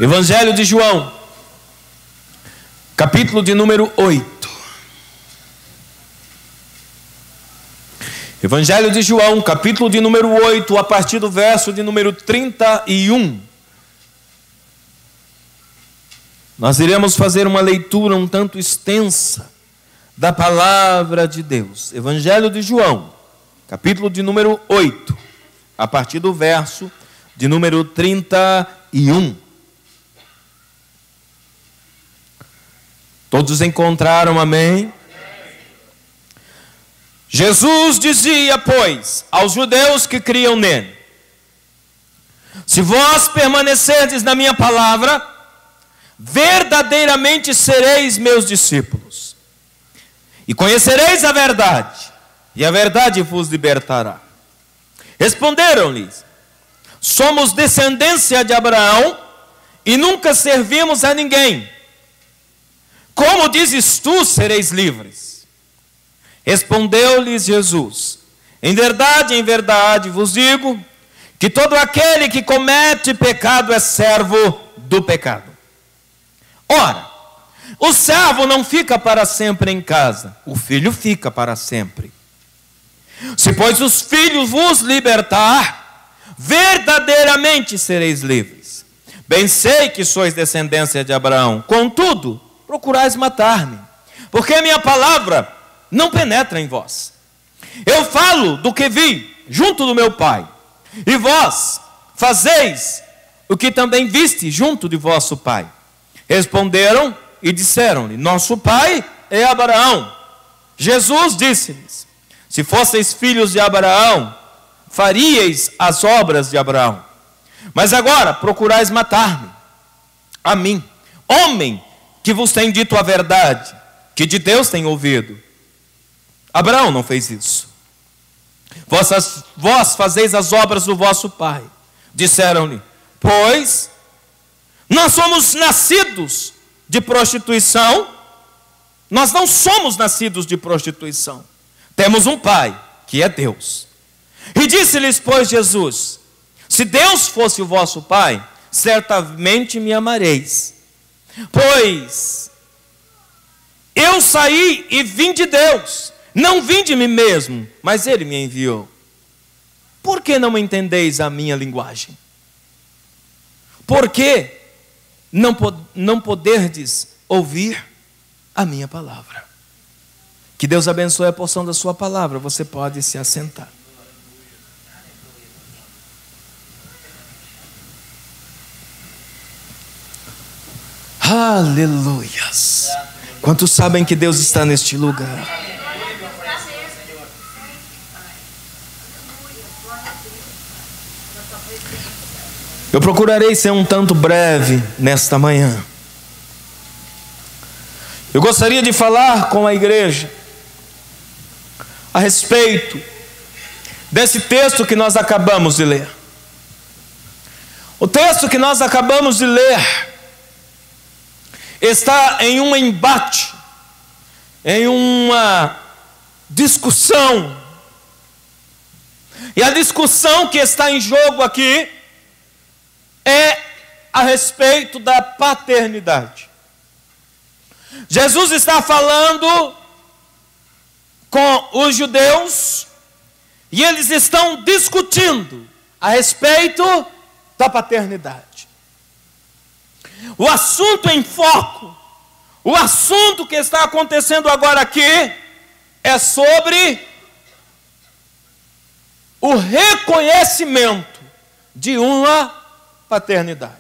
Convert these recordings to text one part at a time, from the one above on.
Evangelho de João, capítulo de número 8. Evangelho de João, capítulo de número 8, a partir do verso de número 31. Nós iremos fazer uma leitura um tanto extensa da palavra de Deus. Evangelho de João, capítulo de número 8, a partir do verso de número 31. Todos encontraram, amém? Jesus dizia, pois, aos judeus que criam nele: se vós permanecerdes na minha palavra, verdadeiramente sereis meus discípulos, e conhecereis a verdade, e a verdade vos libertará. Responderam-lhes: somos descendência de Abraão, e nunca servimos a ninguém. Como dizes tu, sereis livres? Respondeu-lhes Jesus: em verdade vos digo, que todo aquele que comete pecado é servo do pecado. Ora, o servo não fica para sempre em casa, o filho fica para sempre. Se, pois, os filhos vos libertar, verdadeiramente sereis livres. Bem sei que sois descendência de Abraão, contudo, procurais matar-me, porque a minha palavra não penetra em vós. Eu falo do que vi junto do meu Pai, e vós fazeis o que também viste junto de vosso pai. Responderam e disseram-lhe: nosso pai é Abraão. Jesus disse-lhes: se fosseis filhos de Abraão, faríeis as obras de Abraão. Mas agora procurais matar-me, a mim, homem que vos tem dito a verdade, que de Deus tem ouvido. Abraão não fez isso. Vós fazeis as obras do vosso pai. Disseram-lhe: pois nós somos nascidos de prostituição. Nós não somos nascidos de prostituição. Temos um pai, que é Deus. E disse-lhes, pois, Jesus: se Deus fosse o vosso pai, certamente me amareis, pois eu saí e vim de Deus, não vim de mim mesmo, mas Ele me enviou. Por que não entendeis a minha linguagem? Por que não poderdes ouvir a minha palavra? Que Deus abençoe a porção da sua palavra. Você pode se assentar. Aleluias. Quantos sabem que Deus está neste lugar? Eu procurarei ser um tanto breve nesta manhã. Eu gostaria de falar com a igreja a respeito desse texto que nós acabamos de ler. O texto que nós acabamos de ler está em um embate, em uma discussão. E a discussão que está em jogo aqui é a respeito da paternidade. Jesus está falando com os judeus e eles estão discutindo a respeito da paternidade. O assunto em foco, o assunto que está acontecendo agora aqui é sobre o reconhecimento de uma paternidade.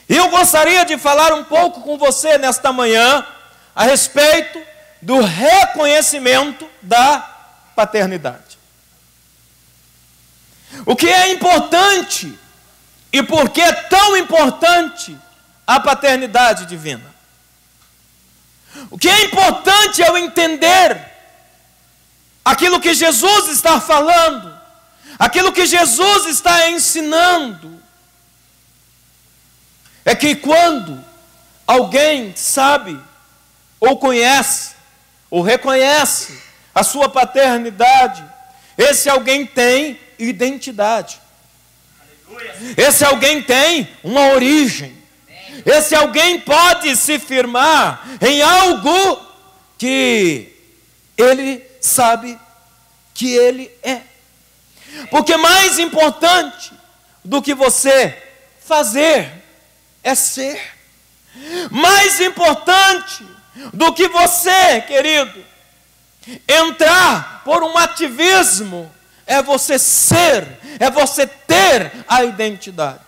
E eu gostaria de falar um pouco com você nesta manhã a respeito do reconhecimento da paternidade. O que é importante e por que é tão importante a paternidade divina? O que é importante é eu entender aquilo que Jesus está falando, aquilo que Jesus está ensinando. É que quando alguém sabe, ou conhece, ou reconhece a sua paternidade, esse alguém tem identidade. Esse alguém tem uma origem. Esse alguém pode se firmar em algo que ele sabe que ele é. Porque mais importante do que você fazer é ser. Mais importante do que você, querido, entrar por um ativismo é você ser, é você ter a identidade.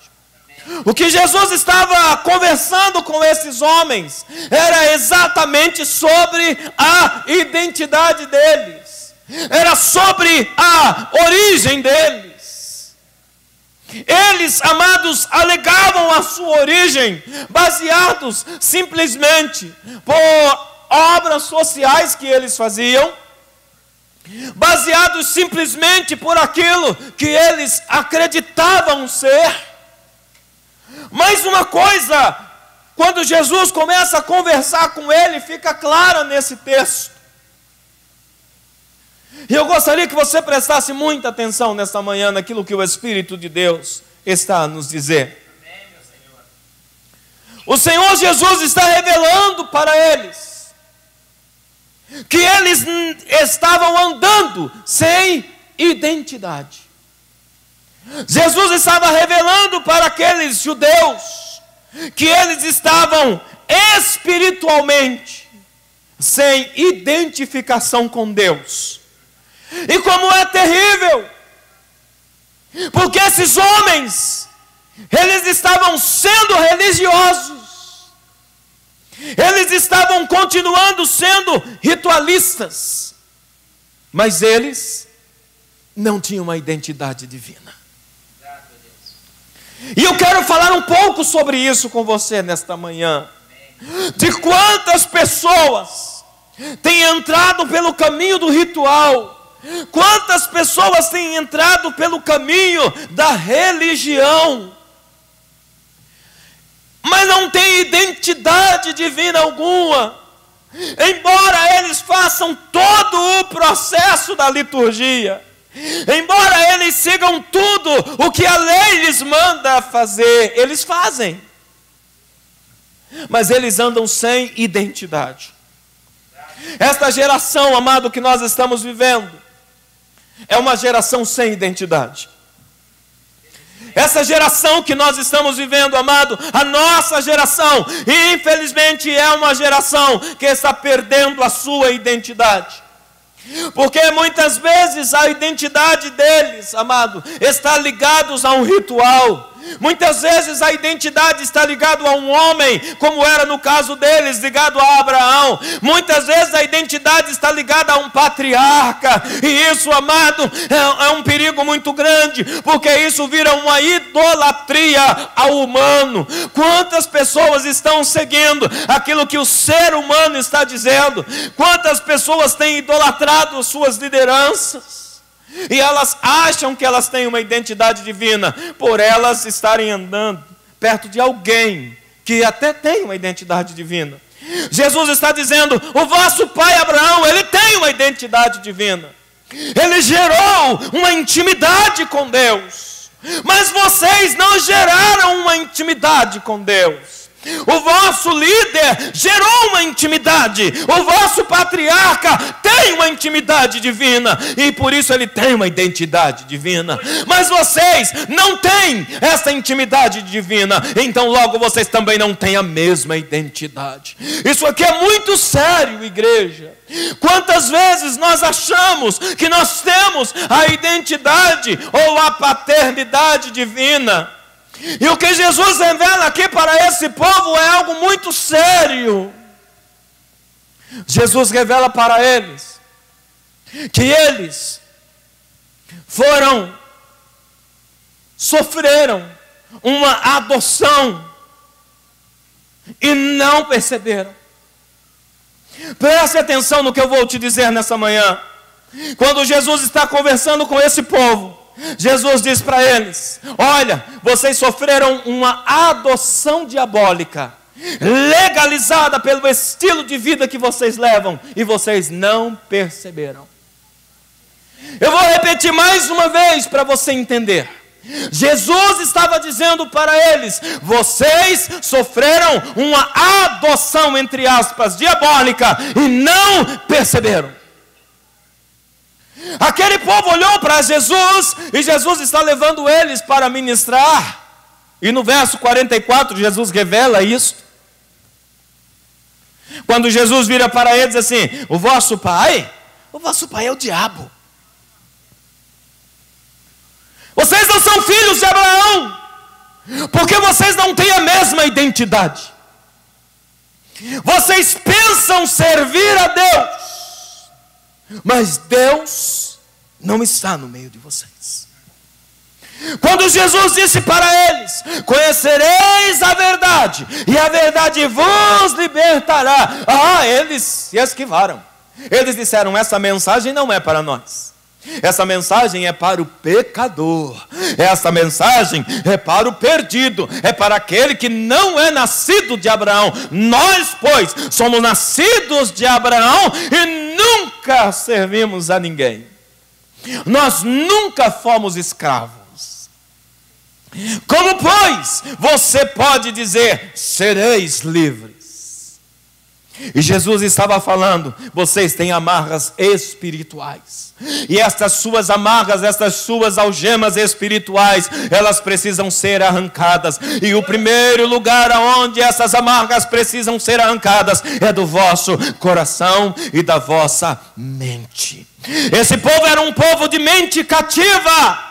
O que Jesus estava conversando com esses homens era exatamente sobre a identidade deles, era sobre a origem deles. Eles, amados, alegavam a sua origem baseados simplesmente por obras sociais que eles faziam, baseados simplesmente por aquilo que eles acreditavam ser. Mas uma coisa, quando Jesus começa a conversar com ele, fica clara nesse texto. E eu gostaria que você prestasse muita atenção nesta manhã naquilo que o Espírito de Deus está a nos dizer. O Senhor Jesus está revelando para eles que eles estavam andando sem identidade. Jesus estava revelando para aqueles judeus que eles estavam espiritualmente sem identificação com Deus. E como é terrível, porque esses homens, eles estavam sendo religiosos, eles estavam continuando sendo ritualistas, mas eles não tinham uma identidade divina. E eu quero falar um pouco sobre isso com você nesta manhã. De quantas pessoas têm entrado pelo caminho do ritual, quantas pessoas têm entrado pelo caminho da religião, mas não têm identidade divina alguma, embora eles façam todo o processo da liturgia, embora eles sigam tudo o que a lei lhes manda fazer, eles fazem, mas eles andam sem identidade. Esta geração, amado, que nós estamos vivendo, é uma geração sem identidade. Essa geração que nós estamos vivendo, amado, a nossa geração, infelizmente é uma geração que está perdendo a sua identidade. Porque muitas vezes a identidade deles, amado, está ligados a um ritual. Muitas vezes a identidade está ligada a um homem, como era no caso deles, ligado a Abraão. Muitas vezes a identidade está ligada a um patriarca. E isso, amado, é um perigo muito grande, porque isso vira uma idolatria ao humano. Quantas pessoas estão seguindo aquilo que o ser humano está dizendo? Quantas pessoas têm idolatrado suas lideranças? E elas acham que elas têm uma identidade divina por elas estarem andando perto de alguém que até tem uma identidade divina. Jesus está dizendo: o vosso pai Abraão, ele tem uma identidade divina. Ele gerou uma intimidade com Deus. Mas vocês não geraram uma intimidade com Deus. O vosso líder gerou uma intimidade. O vosso patriarca tem uma intimidade divina, e por isso ele tem uma identidade divina. Mas vocês não têm essa intimidade divina, então logo vocês também não têm a mesma identidade. Isso aqui é muito sério, igreja. Quantas vezes nós achamos que nós temos a identidade ou a paternidade divina? E o que Jesus revela aqui para esse povo é algo muito sério. Jesus revela para eles que eles sofreram uma adoção e não perceberam. Preste atenção no que eu vou te dizer nessa manhã. Quando Jesus está conversando com esse povo, Jesus diz para eles: olha, vocês sofreram uma adoção diabólica, legalizada pelo estilo de vida que vocês levam, e vocês não perceberam. Eu vou repetir mais uma vez para você entender. Jesus estava dizendo para eles: vocês sofreram uma adoção, entre aspas, diabólica, e não perceberam. Aquele povo olhou para Jesus, e Jesus está levando eles para ministrar. E no verso 44, Jesus revela isso. Quando Jesus vira para eles assim: o vosso pai é o diabo. Vocês não são filhos de Abraão, porque vocês não têm a mesma identidade. Vocês pensam servir a Deus, mas Deus não está no meio de vocês. Quando Jesus disse para eles: conhecereis a verdade, e a verdade vos libertará, eles se esquivaram. Eles disseram: essa mensagem não é para nós. Essa mensagem é para o pecador. Essa mensagem é para o perdido. É para aquele que não é nascido de Abraão. Nós, pois, somos nascidos de Abraão e nunca servimos a ninguém. Nós nunca fomos escravos. Como, pois, você pode dizer: sereis livres? E Jesus estava falando: vocês têm amarras espirituais, e estas suas amarras, estas suas algemas espirituais, elas precisam ser arrancadas. E o primeiro lugar aonde essas amarras precisam ser arrancadas é do vosso coração e da vossa mente. Esse povo era um povo de mente cativa.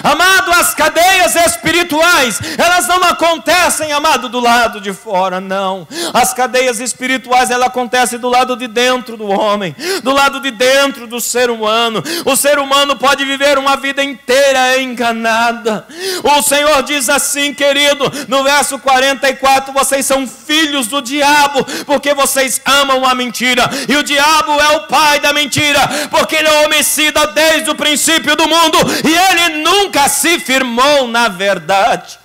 Amado, as cadeias espirituais, elas não acontecem, amado, do lado de fora, não. As cadeias espirituais, elas acontecem do lado de dentro do homem, do lado de dentro do ser humano. O ser humano pode viver uma vida inteira enganada. O Senhor diz assim, querido, no verso 44, vocês são filhos do diabo, porque vocês amam a mentira, e o diabo é o pai da mentira, porque ele é homicida desde o princípio do mundo, e ele nunca se firmou na verdade.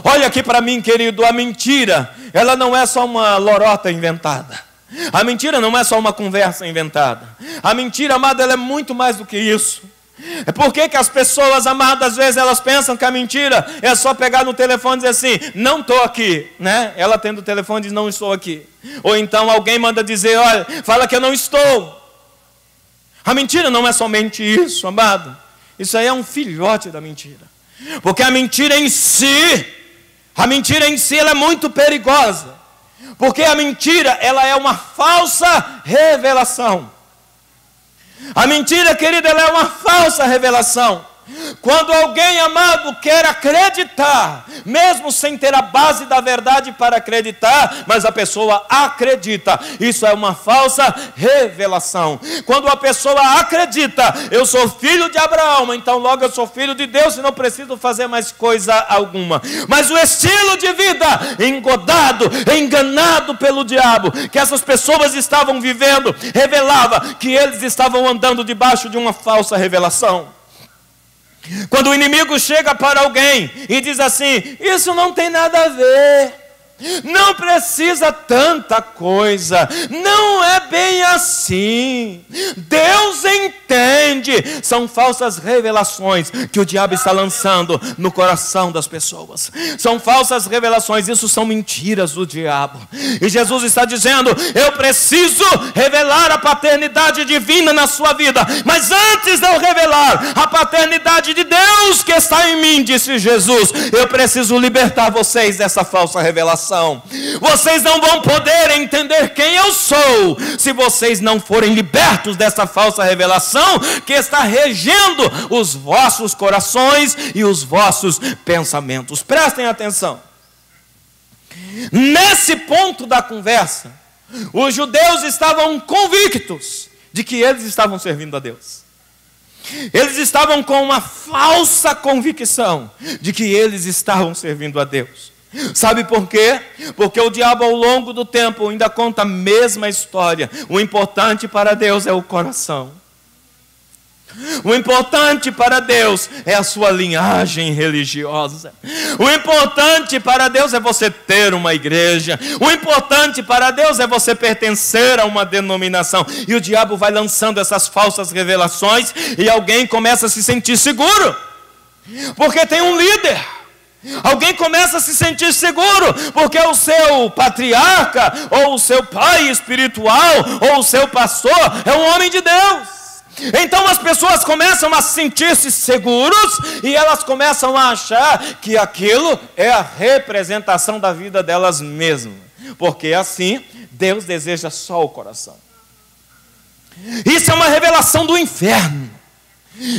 Olha aqui para mim, querido, a mentira, ela não é só uma lorota inventada. A mentira não é só uma conversa inventada. A mentira, amado, ela é muito mais do que isso. É porque que as pessoas, amado, às vezes elas pensam que a mentira é só pegar no telefone e dizer assim: não estou aqui, né? Ela tendo o telefone diz: não estou aqui. Ou então alguém manda dizer: olha, fala que eu não estou. A mentira não é somente isso, amado. Isso aí é um filhote da mentira. Porque a mentira em si ela é muito perigosa. Porque a mentira, ela é uma falsa revelação. A mentira, querida, ela é uma falsa revelação. Quando alguém, amado, quer acreditar, mesmo sem ter a base da verdade para acreditar, mas a pessoa acredita, isso é uma falsa revelação. Quando a pessoa acredita: eu sou filho de Abraão, então logo eu sou filho de Deus e não preciso fazer mais coisa alguma. Mas o estilo de vida engodado, enganado pelo diabo, que essas pessoas estavam vivendo, revelava que eles estavam andando debaixo de uma falsa revelação. Quando o inimigo chega para alguém e diz assim: isso não tem nada a ver, não precisa tanta coisa, não é bem assim, Deus entende. São falsas revelações que o diabo está lançando no coração das pessoas. São falsas revelações, isso são mentiras do diabo. E Jesus está dizendo: eu preciso revelar a paternidade divina na sua vida, mas antes de eu revelar a paternidade de Deus que está em mim, disse Jesus, eu preciso libertar vocês dessa falsa revelação. Vocês não vão poder entender quem eu sou se vocês não forem libertos dessa falsa revelação que está regendo os vossos corações e os vossos pensamentos. Prestem atenção. Nesse ponto da conversa, os judeus estavam convictos de que eles estavam servindo a Deus. Eles estavam com uma falsa convicção de que eles estavam servindo a Deus. Sabe por quê? Porque o diabo ao longo do tempo ainda conta a mesma história. O importante para Deus é o coração. O importante para Deus é a sua linhagem religiosa. O importante para Deus é você ter uma igreja. O importante para Deus é você pertencer a uma denominação. E o diabo vai lançando essas falsas revelações e alguém começa a se sentir seguro, porque tem um líder. Alguém começa a se sentir seguro, porque o seu patriarca, ou o seu pai espiritual, ou o seu pastor é um homem de Deus. Então as pessoas começam a sentir-se seguros e elas começam a achar que aquilo é a representação da vida delas mesmas, porque assim Deus deseja só o coração. Isso é uma revelação do inferno.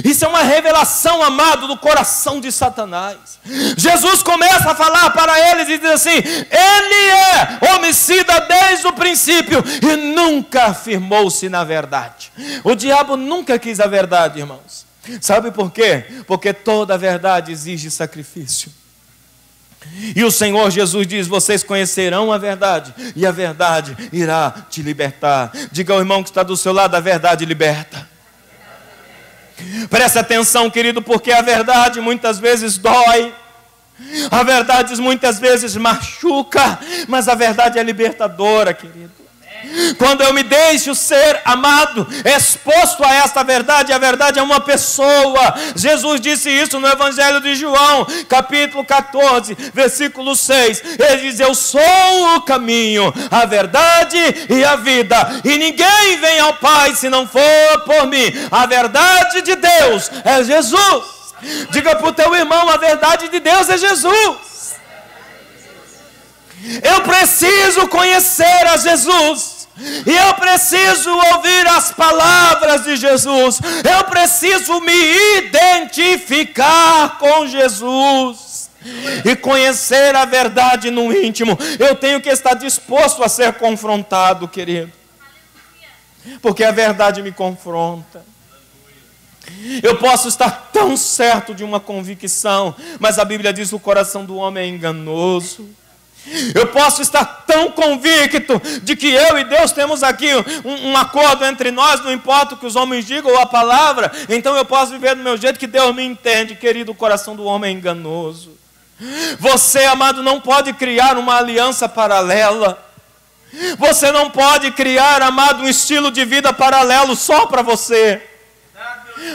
Isso é uma revelação, amado, do coração de Satanás. Jesus começa a falar para eles e diz assim: ele é homicida desde o princípio e nunca afirmou-se na verdade. O diabo nunca quis a verdade, irmãos. Sabe por quê? Porque toda verdade exige sacrifício. E o Senhor Jesus diz: vocês conhecerão a verdade e a verdade irá te libertar. Diga ao irmão que está do seu lado: a verdade liberta. Preste atenção, querido, porque a verdade muitas vezes dói, a verdade muitas vezes machuca, mas a verdade é libertadora, querido. Quando eu me deixo ser amado, exposto a esta verdade, a verdade é uma pessoa. Jesus disse isso no Evangelho de João, capítulo 14, versículo 6. Ele diz: eu sou o caminho, a verdade e a vida, e ninguém vem ao Pai se não for por mim. A verdade de Deus é Jesus. Diga para o teu irmão: a verdade de Deus é Jesus. Eu preciso conhecer a Jesus, e eu preciso ouvir as palavras de Jesus, eu preciso me identificar com Jesus e conhecer a verdade no íntimo. Eu tenho que estar disposto a ser confrontado, querido, porque a verdade me confronta. Eu posso estar tão certo de uma convicção, mas a Bíblia diz que o coração do homem é enganoso. Eu posso estar tão convicto de que eu e Deus temos aqui um acordo entre nós, não importa o que os homens digam ou a palavra, então eu posso viver do meu jeito que Deus me entende. Querido, o coração do homem é enganoso. Você, amado, não pode criar uma aliança paralela. Você não pode criar, amado, um estilo de vida paralelo só para você,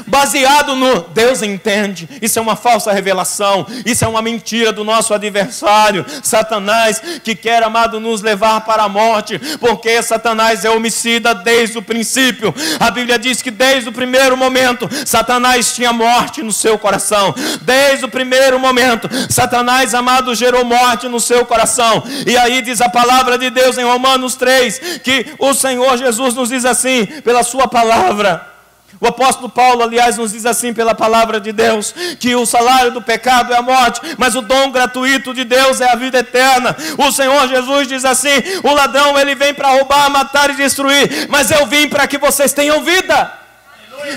baseado no Deus entende. Isso é uma falsa revelação. Isso é uma mentira do nosso adversário Satanás, que quer, amado, nos levar para a morte, porque Satanás é homicida desde o princípio. A Bíblia diz que desde o primeiro momento Satanás tinha morte no seu coração. Desde o primeiro momento Satanás, amado, gerou morte no seu coração. E aí diz a palavra de Deus em Romanos 3 que o Senhor Jesus nos diz assim pela sua palavra. O apóstolo Paulo, aliás, nos diz assim pela palavra de Deus, que o salário do pecado é a morte, mas o dom gratuito de Deus é a vida eterna. O Senhor Jesus diz assim: o ladrão, ele vem para roubar, matar e destruir, mas eu vim para que vocês tenham vida.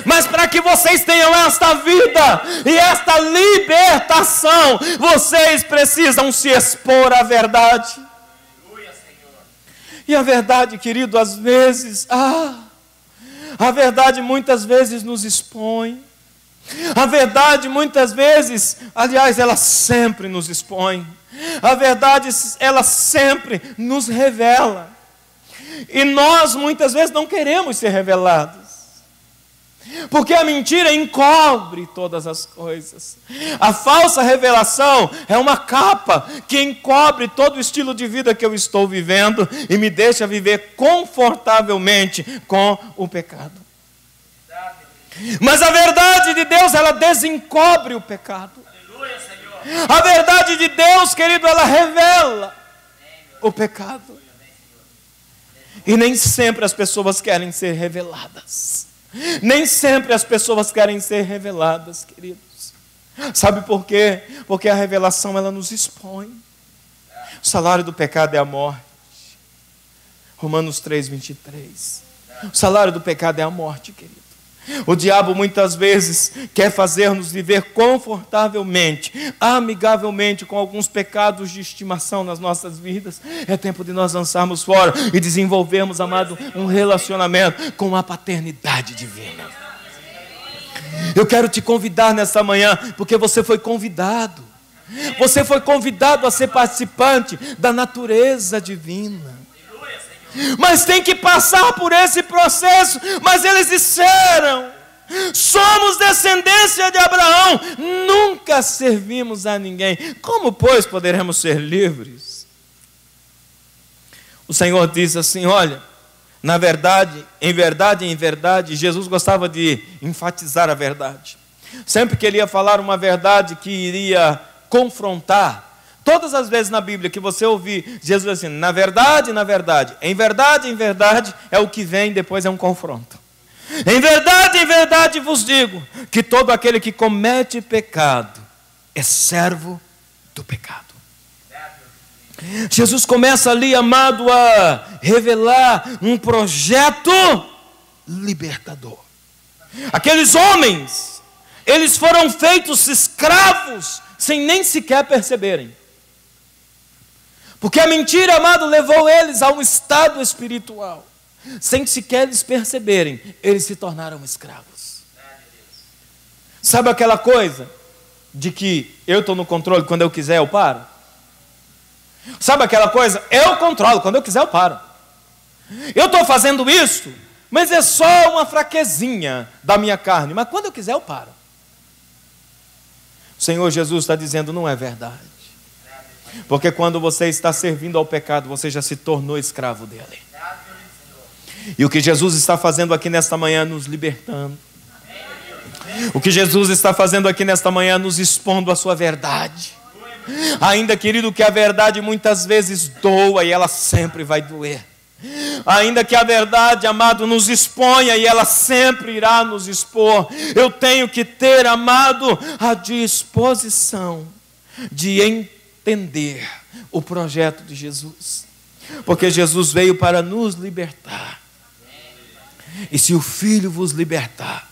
Mas para que vocês tenham esta vida e esta libertação, vocês precisam se expor à verdade. E a verdade, querido, às vezes, a verdade muitas vezes nos expõe. A verdade muitas vezes, aliás, ela sempre nos expõe. A verdade, ela sempre nos revela. E nós muitas vezes não queremos ser revelados, porque a mentira encobre todas as coisas. A falsa revelação é uma capa que encobre todo o estilo de vida que eu estou vivendo e me deixa viver confortavelmente com o pecado. Mas a verdade de Deus, ela desencobre o pecado. A verdade de Deus, querido, ela revela o pecado. E nem sempre as pessoas querem ser reveladas. Nem sempre as pessoas querem ser reveladas, queridos. Sabe por quê? Porque a revelação, ela nos expõe. O salário do pecado é a morte. Romanos 3, 23. O salário do pecado é a morte, querido. O diabo muitas vezes quer fazer-nos viver confortavelmente, amigavelmente, com alguns pecados de estimação nas nossas vidas. É tempo de nós lançarmos fora e desenvolvermos, amado, um relacionamento com a paternidade divina. Eu quero te convidar nessa manhã, porque você foi convidado. Você foi convidado a ser participante da natureza divina. Mas tem que passar por esse processo. Mas eles disseram: somos descendência de Abraão, nunca servimos a ninguém. Como, pois, poderemos ser livres? O Senhor diz assim: olha, na verdade, em verdade, Jesus gostava de enfatizar a verdade. Sempre que ele ia falar uma verdade que iria confrontar, todas as vezes na Bíblia que você ouvir Jesus assim, na verdade, em verdade, é o que vem depois, é um confronto. Em verdade vos digo, que todo aquele que comete pecado é servo do pecado. Jesus começa ali, amado, a revelar um projeto libertador. Aqueles homens, eles foram feitos escravos sem nem sequer perceberem. Porque a mentira, amado, levou eles a um estado espiritual. Sem sequer eles perceberem, eles se tornaram escravos. Sabe aquela coisa de que eu estou no controle, quando eu quiser eu paro? Sabe aquela coisa, eu controlo, quando eu quiser eu paro. Eu estou fazendo isso, mas é só uma fraquezinha da minha carne, mas quando eu quiser eu paro. O Senhor Jesus está dizendo, não é verdade. Porque quando você está servindo ao pecado, você já se tornou escravo dele. E o que Jesus está fazendo aqui nesta manhã, nos libertando. O que Jesus está fazendo aqui nesta manhã, nos expondo a sua verdade. Ainda, querido, que a verdade muitas vezes doa e ela sempre vai doer. Ainda que a verdade, amado, nos exponha e ela sempre irá nos expor. Eu tenho que ter, amado, a disposição de entender o projeto de Jesus. Porque Jesus veio para nos libertar. E se o Filho vos libertar,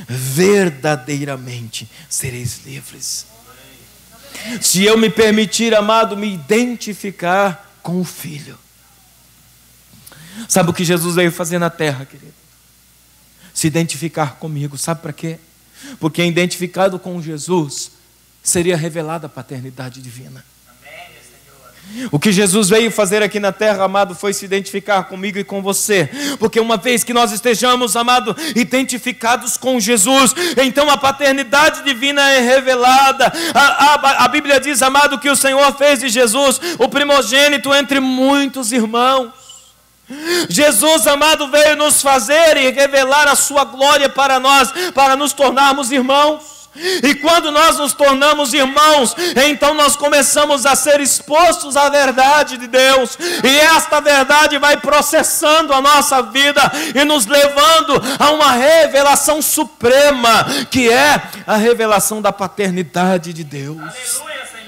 verdadeiramente sereis livres. Se eu me permitir, amado, me identificar com o Filho. Sabe o que Jesus veio fazer na terra, querido? Se identificar comigo. Sabe para quê? Porque identificado com Jesus, seria revelada a paternidade divina. O que Jesus veio fazer aqui na terra, amado, foi se identificar comigo e com você. Porque uma vez que nós estejamos, amado, identificados com Jesus, então a paternidade divina é revelada. A Bíblia diz, amado, que o Senhor fez de Jesus o primogênito entre muitos irmãos. Jesus, amado, veio nos fazer e revelar a sua glória para nós, para nos tornarmos irmãos. E quando nós nos tornamos irmãos, então nós começamos a ser expostos à verdade de Deus. E esta verdade vai processando a nossa vida e nos levando a uma revelação suprema, que é a revelação da paternidade de Deus. Aleluia, Senhor.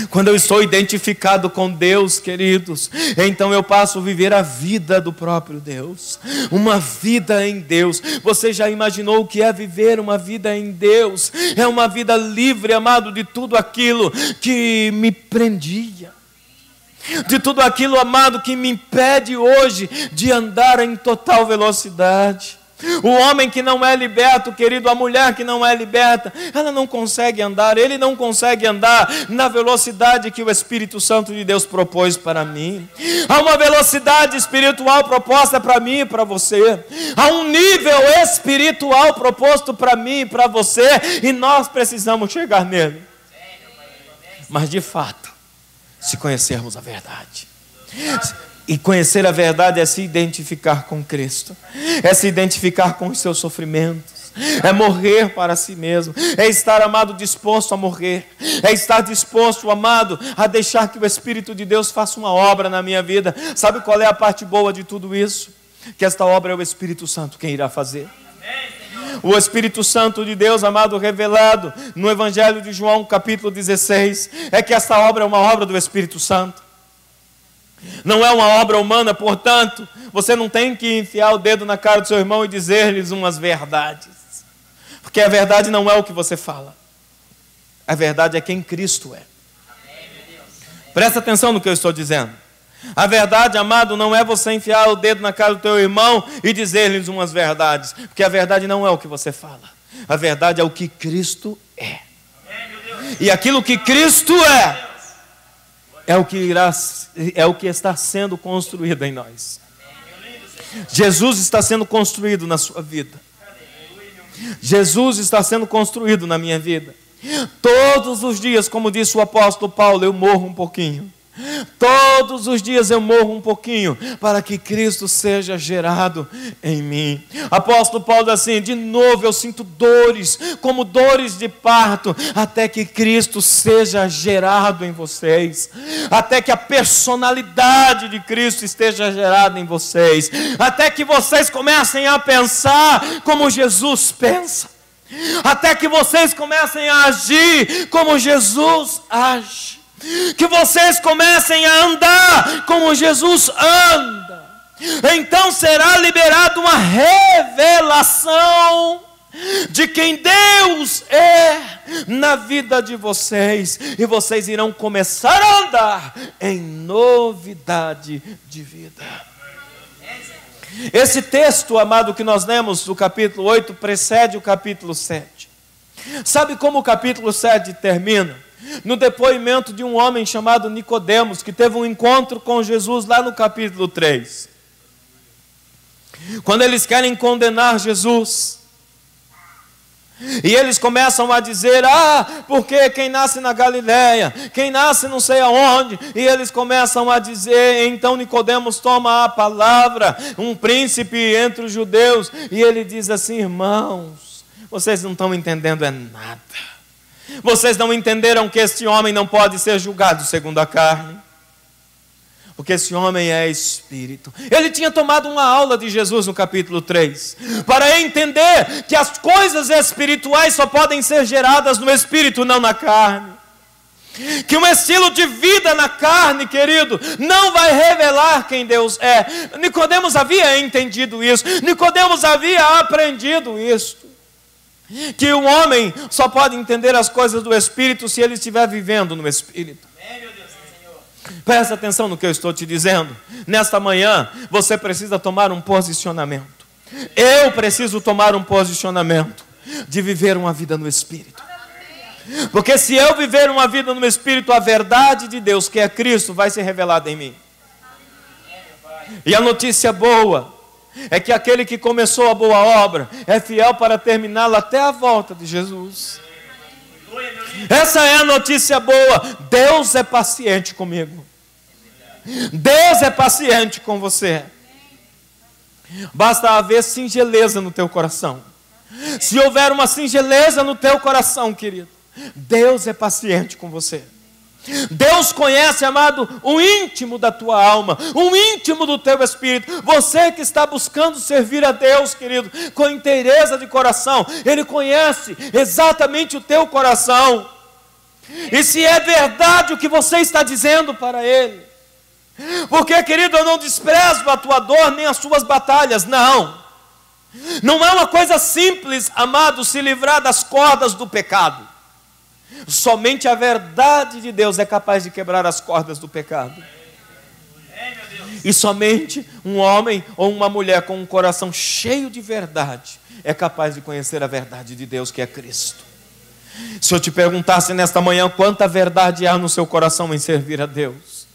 Quando eu estou identificado com Deus, queridos, então eu passo a viver a vida do próprio Deus. Uma vida em Deus. Você já imaginou o que é viver uma vida em Deus? É uma vida livre, amado, de tudo aquilo que me prendia. De tudo aquilo, amado, que me impede hoje de andar em total velocidade. O homem que não é liberto, querido, a mulher que não é liberta, ela não consegue andar, ele não consegue andar na velocidade que o Espírito Santo de Deus propôs para mim. Há uma velocidade espiritual proposta para mim e para você. Há um nível espiritual proposto para mim e para você, e nós precisamos chegar nele. Mas de fato, se conhecermos a verdade. E conhecer a verdade é se identificar com Cristo, é se identificar com os seus sofrimentos, é morrer para si mesmo, é estar, amado, disposto a morrer, é estar disposto, amado, a deixar que o Espírito de Deus faça uma obra na minha vida. Sabe qual é a parte boa de tudo isso? Que esta obra é o Espírito Santo quem irá fazer. O Espírito Santo de Deus, amado, revelado no Evangelho de João, capítulo 16, é que esta obra é uma obra do Espírito Santo. Não é uma obra humana, portanto, você não tem que enfiar o dedo na cara do seu irmão e dizer-lhes umas verdades. Porque a verdade não é o que você fala. A verdade é quem Cristo é. Presta atenção no que eu estou dizendo. A verdade, amado, não é você enfiar o dedo na cara do teu irmão e dizer-lhes umas verdades. Porque a verdade não é o que você fala. A verdade é o que Cristo é. E aquilo que Cristo é o que está sendo construído em nós. Jesus está sendo construído na sua vida. Jesus está sendo construído na minha vida. Todos os dias, como disse o apóstolo Paulo, eu morro um pouquinho. Todos os dias eu morro um pouquinho para que Cristo seja gerado em mim. Apóstolo Paulo diz assim: de novo eu sinto dores, como dores de parto, até que Cristo seja gerado em vocês, até que a personalidade de Cristo esteja gerada em vocês, até que vocês comecem a pensar como Jesus pensa, até que vocês comecem a agir como Jesus age, que vocês comecem a andar como Jesus anda. Então será liberada uma revelação de quem Deus é na vida de vocês, e vocês irão começar a andar em novidade de vida. Esse texto, amado, que nós lemos do capítulo 8, precede o capítulo 7. Sabe como o capítulo 7 termina? No depoimento de um homem chamado Nicodemos, que teve um encontro com Jesus lá no capítulo 3. Quando eles querem condenar Jesus, e eles começam a dizer: porque quem nasce na Galileia, quem nasce não sei aonde, e eles começam a dizer. Então Nicodemos toma a palavra, um príncipe entre os judeus, e ele diz assim: irmãos, vocês não estão entendendo nada. Vocês não entenderam que este homem não pode ser julgado segundo a carne, porque esse homem é espírito. Ele tinha tomado uma aula de Jesus no capítulo 3, para entender que as coisas espirituais só podem ser geradas no espírito, não na carne. Que um estilo de vida na carne, querido, não vai revelar quem Deus é. Nicodemos havia entendido isso, Nicodemos havia aprendido isso, que o homem só pode entender as coisas do Espírito se ele estiver vivendo no Espírito. Presta atenção no que eu estou te dizendo. Nesta manhã, você precisa tomar um posicionamento. Eu preciso tomar um posicionamento de viver uma vida no Espírito. Porque se eu viver uma vida no Espírito, a verdade de Deus, que é Cristo, vai ser revelada em mim. E a notícia boa é que aquele que começou a boa obra é fiel para terminá-la até a volta de Jesus. Essa é a notícia boa. Deus é paciente comigo. Deus é paciente com você. Basta haver singeleza no teu coração. Se houver uma singeleza no teu coração, querido, Deus é paciente com você. Deus conhece, amado, o íntimo da tua alma, o íntimo do teu espírito. Você que está buscando servir a Deus, querido, com inteireza de coração, Ele conhece exatamente o teu coração. E se é verdade o que você está dizendo para Ele. Porque, querido, eu não desprezo a tua dor nem as suas batalhas, não. Não é uma coisa simples, amado, se livrar das cordas do pecado. Somente a verdade de Deus é capaz de quebrar as cordas do pecado. E somente um homem ou uma mulher com um coração cheio de verdade é capaz de conhecer a verdade de Deus, que é Cristo. Se eu te perguntasse nesta manhã quanta verdade há no seu coração em servir a Deus,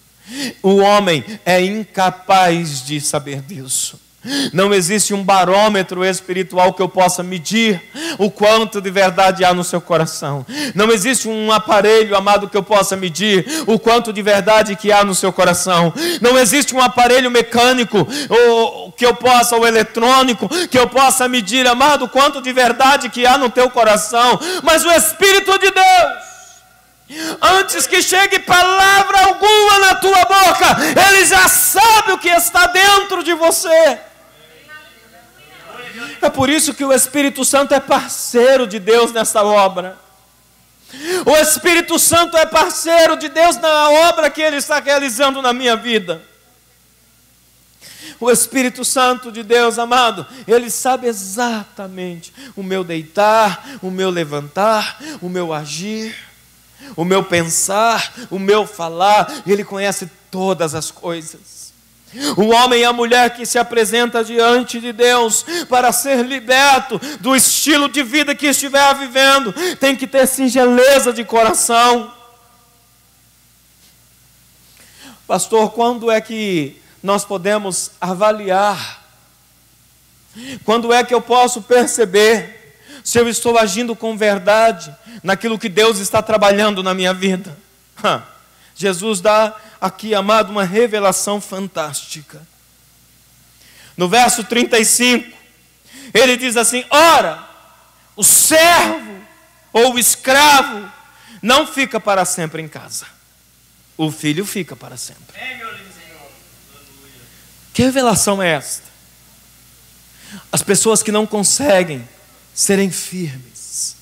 o homem é incapaz de saber disso. Não existe um barômetro espiritual que eu possa medir o quanto de verdade há no seu coração. Não existe um aparelho, amado, que eu possa medir o quanto de verdade que há no seu coração. Não existe um aparelho mecânico ou eletrônico que eu possa medir, amado, o quanto de verdade que há no teu coração. Mas o Espírito de Deus, antes que chegue palavra alguma na tua boca, Ele já sabe o que está dentro de você. É por isso que o Espírito Santo é parceiro de Deus nessa obra. O Espírito Santo é parceiro de Deus na obra que Ele está realizando na minha vida. O Espírito Santo de Deus, amado, Ele sabe exatamente o meu deitar, o meu levantar, o meu agir, o meu pensar, o meu falar. Ele conhece todas as coisas. O homem e a mulher que se apresenta diante de Deus para ser liberto do estilo de vida que estiver vivendo, tem que ter singeleza de coração. Pastor, quando é que nós podemos avaliar? Quando é que eu posso perceber se eu estou agindo com verdade naquilo que Deus está trabalhando na minha vida? Jesus dá aqui, amado, uma revelação fantástica. No verso 35, ele diz assim: ora, o servo ou o escravo não fica para sempre em casa, o filho fica para sempre. Que revelação é esta? As pessoas que não conseguem serem firmes,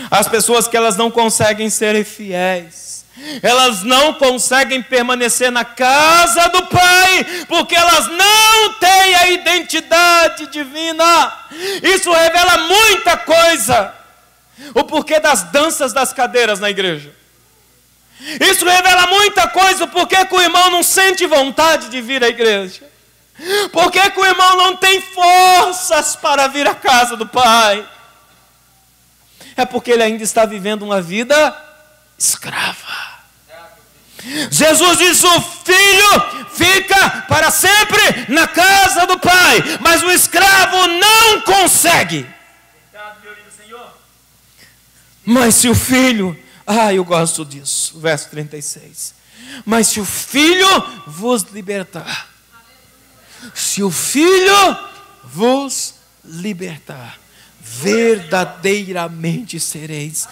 as pessoas que elas não conseguem serem fiéis, elas não conseguem permanecer na casa do Pai, porque elas não têm a identidade divina. Isso revela muita coisa. O porquê das danças das cadeiras na igreja. Isso revela muita coisa. O porquê que o irmão não sente vontade de vir à igreja. Por que o irmão não tem forças para vir à casa do Pai? É porque ele ainda está vivendo uma vida escrava. Jesus diz: o filho fica para sempre na casa do Pai, mas o escravo não consegue. Mas se o filho, eu gosto disso, verso 36, mas se o filho vos libertar, se o filho vos libertar, verdadeiramente sereis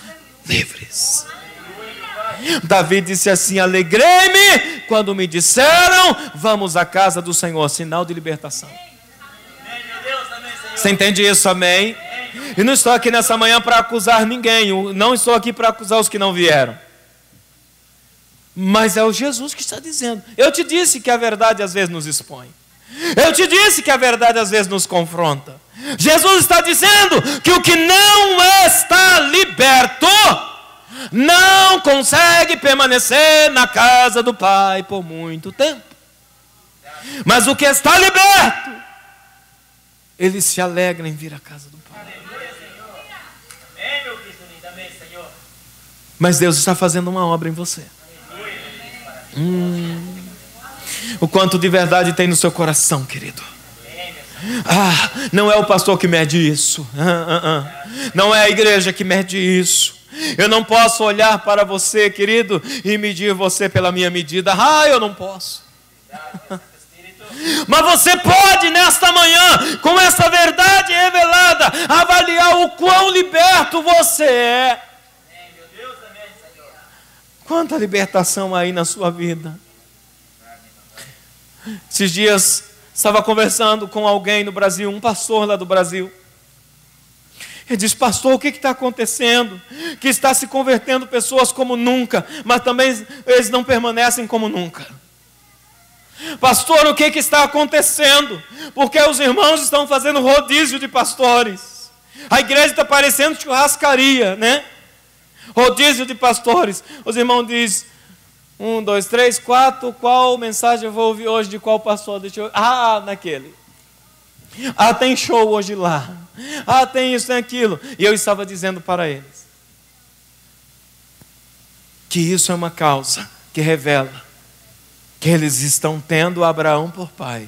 livres. Davi disse assim: alegrei-me quando me disseram, vamos à casa do Senhor, sinal de libertação. Você entende isso, amém? E não estou aqui nessa manhã para acusar ninguém, não estou aqui para acusar os que não vieram, mas é o Jesus que está dizendo. Eu te disse que a verdade às vezes nos expõe, eu te disse que a verdade às vezes nos confronta. Jesus está dizendo que o que não está liberto não consegue permanecer na casa do Pai por muito tempo. Mas o que está liberto, ele se alegra em vir à casa do Pai. Mas Deus está fazendo uma obra em você. O quanto de verdade tem no seu coração, querido. Não é o pastor que mede isso. Não é a igreja que mede isso. Eu não posso olhar para você, querido, e medir você pela minha medida. Eu não posso. Mas você pode, nesta manhã, com essa verdade revelada, avaliar o quão liberto você é. Quanta libertação aí na sua vida. Esses dias, estava conversando com alguém no Brasil, um pastor lá do Brasil. Ele disse: pastor, o que está acontecendo? Que está se convertendo pessoas como nunca, mas também eles não permanecem como nunca. Pastor, o que está acontecendo? Porque os irmãos estão fazendo rodízio de pastores. A igreja está parecendo churrascaria, né? Rodízio de pastores. Os irmãos dizem: 1, 2, 3, 4, qual mensagem eu vou ouvir hoje de qual pastor? Deixa eu... naquele. Tem show hoje lá. Tem isso, tem aquilo. E eu estava dizendo para eles que isso é uma causa que revela que eles estão tendo Abraão por pai,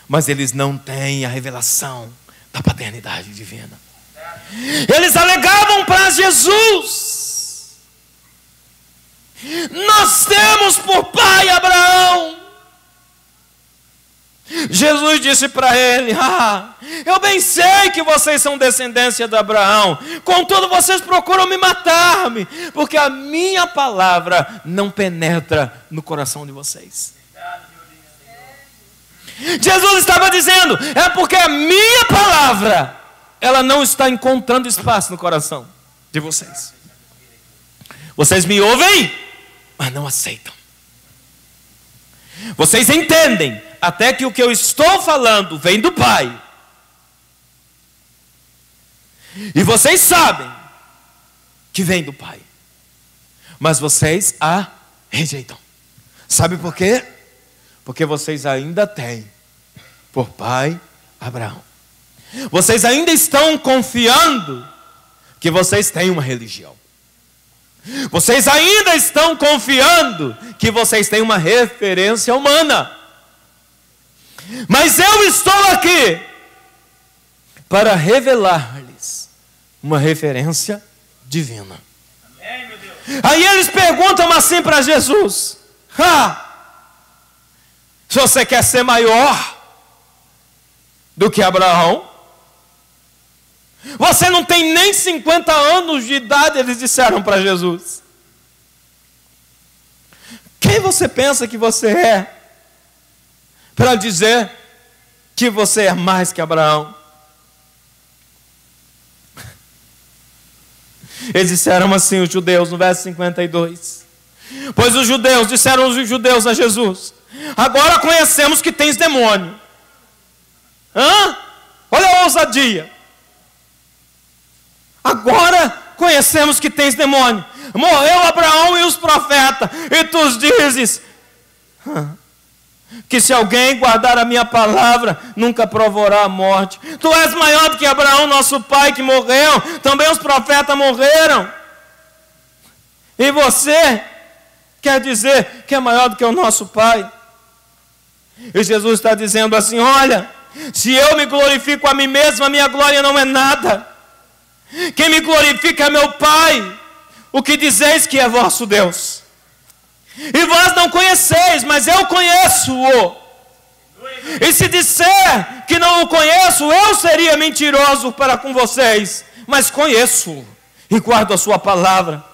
mas eles não têm a revelação da paternidade divina. Eles alegavam para Jesus: nós temos por pai Abraão. Jesus disse para ele: eu bem sei que vocês são descendência de Abraão, contudo vocês procuram me matar-me, porque a minha palavra não penetra no coração de vocês. Jesus estava dizendo: é porque a minha palavra, ela não está encontrando espaço no coração de vocês. Vocês me ouvem, mas não aceitam. Vocês entendem até que o que eu estou falando vem do Pai. E vocês sabem que vem do Pai, mas vocês a rejeitam. Sabe por quê? Porque vocês ainda têm por pai Abraão. Vocês ainda estão confiando que vocês têm uma religião. Vocês ainda estão confiando que vocês têm uma referência humana. Mas eu estou aqui para revelar-lhes uma referência divina. Amém, meu Deus. Aí eles perguntam assim para Jesus: se você quer ser maior do que Abraão, você não tem nem 50 anos de idade, eles disseram para Jesus. Quem você pensa que você é para dizer que você é mais que Abraão? Eles disseram assim, os judeus, no verso 52. Pois os judeus, disseram os judeus a Jesus: agora conhecemos que tens demônio. Olha a ousadia. Agora conhecemos que tens demônio. Morreu Abraão e os profetas, e tu dizes que se alguém guardar a minha palavra, nunca provará a morte. Tu és maior do que Abraão, nosso pai, que morreu. Também os profetas morreram. E você quer dizer que é maior do que o nosso pai? E Jesus está dizendo assim: olha, se eu me glorifico a mim mesmo, a minha glória não é nada. Quem me glorifica é meu Pai, o que dizeis que é vosso Deus. E vós não conheceis, mas eu conheço-o. E se disser que não o conheço, eu seria mentiroso para com vocês. Mas conheço-o e guardo a sua palavra.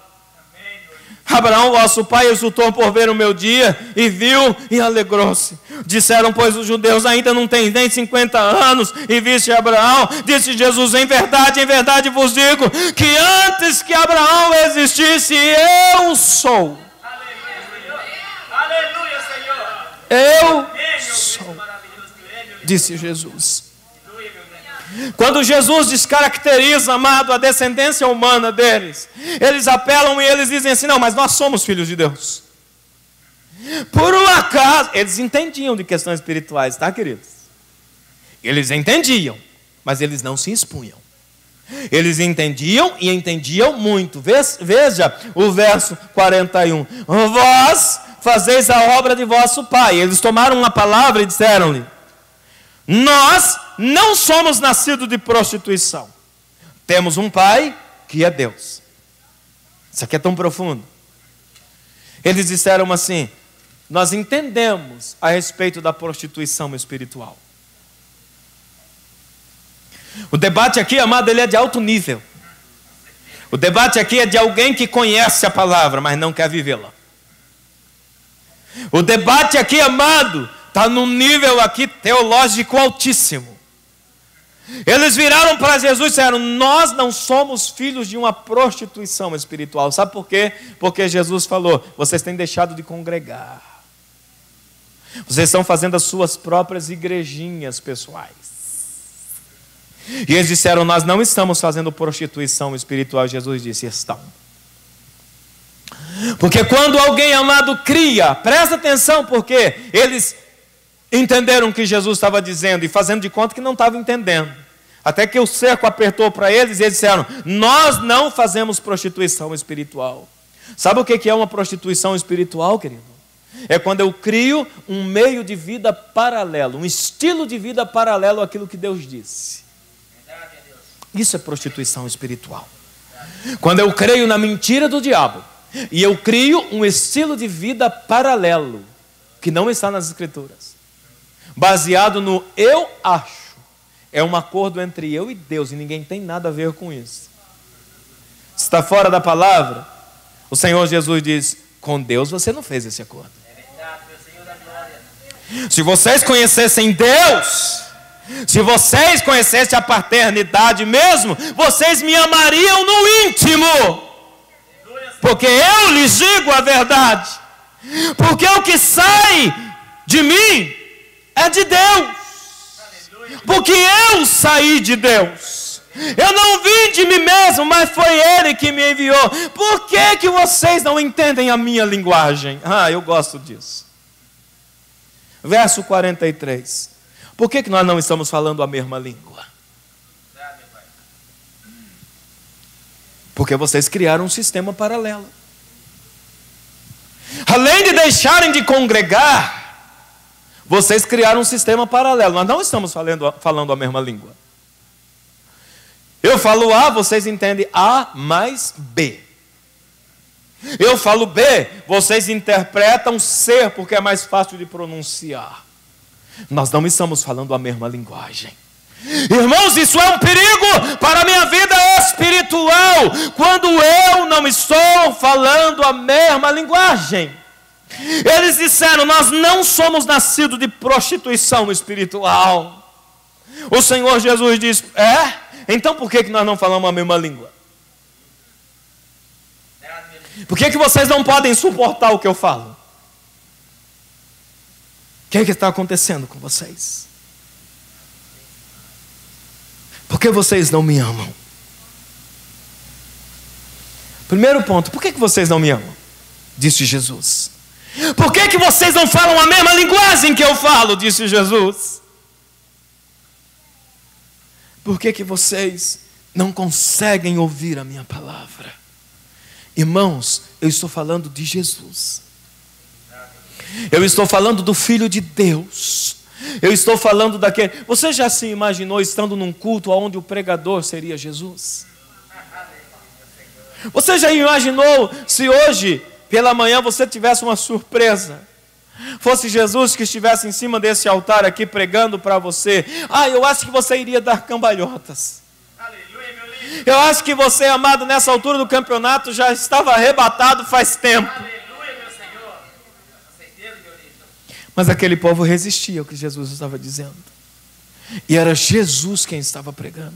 Abraão, vosso pai, exultou por ver o meu dia, e viu e alegrou-se. Disseram, pois, os judeus: ainda não tem nem 50 anos, e viste Abraão? Disse Jesus: em verdade vos digo, que antes que Abraão existisse, eu sou. Aleluia, Senhor. Eu sou, disse Jesus. Quando Jesus descaracteriza, amado, a descendência humana deles, eles apelam e eles dizem assim: não, mas nós somos filhos de Deus. Por um acaso, eles entendiam de questões espirituais, tá, queridos? Eles entendiam, mas eles não se expunham. Eles entendiam e entendiam muito. Veja o verso 41. Vós fazeis a obra de vosso pai. Eles tomaram uma palavra e disseram-lhe: nós não somos nascidos de prostituição. Temos um pai que é Deus. Isso aqui é tão profundo. Eles disseram assim: nós entendemos a respeito da prostituição espiritual. O debate aqui, amado, ele é de alto nível. O debate aqui é de alguém que conhece a palavra, mas não quer vivê-la. O debate aqui, amado, está num nível aqui teológico altíssimo. Eles viraram para Jesus e disseram: nós não somos filhos de uma prostituição espiritual. Sabe por quê? Porque Jesus falou: vocês têm deixado de congregar. Vocês estão fazendo as suas próprias igrejinhas pessoais. E eles disseram: nós não estamos fazendo prostituição espiritual. Jesus disse: estão. Porque quando alguém, amado, cria, presta atenção, porque eles entenderam o que Jesus estava dizendo e fazendo de conta que não estavam entendendo. Até que o cerco apertou para eles e eles disseram: nós não fazemos prostituição espiritual. Sabe o que é uma prostituição espiritual, querido? É quando eu crio um meio de vida paralelo, um estilo de vida paralelo àquilo que Deus disse. Isso é prostituição espiritual. Quando eu creio na mentira do diabo e eu crio um estilo de vida paralelo, que não está nas Escrituras, baseado no eu acho. É um acordo entre eu e Deus, e ninguém tem nada a ver com isso. Se está fora da palavra, o Senhor Jesus diz: com Deus você não fez esse acordo. Se vocês conhecessem Deus, se vocês conhecessem a paternidade mesmo, vocês me amariam no íntimo. Porque eu lhes digo a verdade. Porque o que sai de mim é de Deus. Porque eu saí de Deus. Eu não vim de mim mesmo, mas foi Ele que me enviou. Por que vocês não entendem a minha linguagem? Eu gosto disso. Verso 43. Por que nós não estamos falando a mesma língua? Porque vocês criaram um sistema paralelo. Além de deixarem de congregar, vocês criaram um sistema paralelo. Nós não estamos falando a mesma língua. Eu falo A, vocês entendem A mais B. Eu falo B, vocês interpretam C, porque é mais fácil de pronunciar. Nós não estamos falando a mesma linguagem. Irmãos, isso é um perigo para a minha vida espiritual, quando eu não estou falando a mesma linguagem. Eles disseram: nós não somos nascidos de prostituição espiritual. O Senhor Jesus diz: então por que nós não falamos a mesma língua? Por que vocês não podem suportar o que eu falo? O que está acontecendo com vocês? Por que vocês não me amam? Primeiro ponto: por que vocês não me amam? Disse Jesus. Por que vocês não falam a mesma linguagem que eu falo? Disse Jesus. Por que vocês não conseguem ouvir a minha palavra? Irmãos, eu estou falando de Jesus. Eu estou falando do Filho de Deus. Eu estou falando daquele... Você já se imaginou estando num culto onde o pregador seria Jesus? Você já imaginou se hoje, pela manhã, você tivesse uma surpresa? Fosse Jesus que estivesse em cima desse altar aqui pregando para você. Eu acho que você iria dar cambalhotas. Eu acho que você, amado, nessa altura do campeonato já estava arrebatado faz tempo. Mas aquele povo resistia ao que Jesus estava dizendo. E era Jesus quem estava pregando.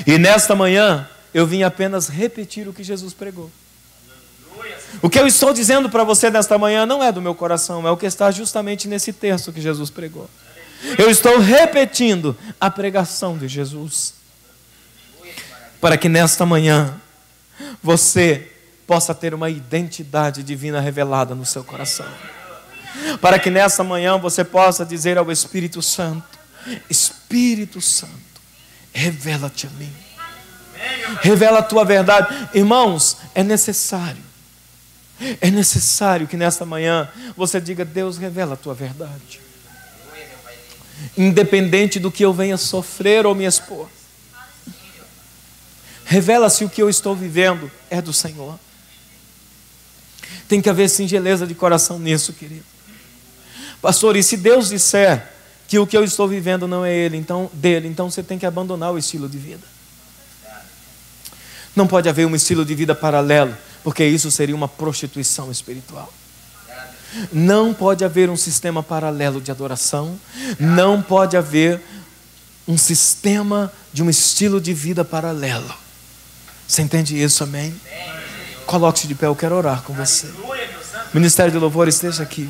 E nesta manhã, eu vim apenas repetir o que Jesus pregou. O que eu estou dizendo para você nesta manhã não é do meu coração, é o que está justamente nesse texto que Jesus pregou. Eu estou repetindo a pregação de Jesus. Para que nesta manhã, você possa ter uma identidade divina revelada no seu coração. Para que nessa manhã você possa dizer ao Espírito Santo: Espírito Santo, revela-te a mim. Revela a tua verdade. Irmãos, é necessário que nesta manhã você diga: Deus, revela a tua verdade. Independente do que eu venha sofrer ou me expor, revela se o que eu estou vivendo é do Senhor. Tem que haver singeleza de coração nisso, querido. Pastor, e se Deus disser que o que eu estou vivendo não é dele, então você tem que abandonar o estilo de vida. Não pode haver um estilo de vida paralelo, porque isso seria uma prostituição espiritual. Não pode haver um sistema paralelo de adoração. Não pode haver um sistema de um estilo de vida paralelo. Você entende isso, amém? Coloque-se de pé, eu quero orar com você. O Ministério de Louvor esteja aqui.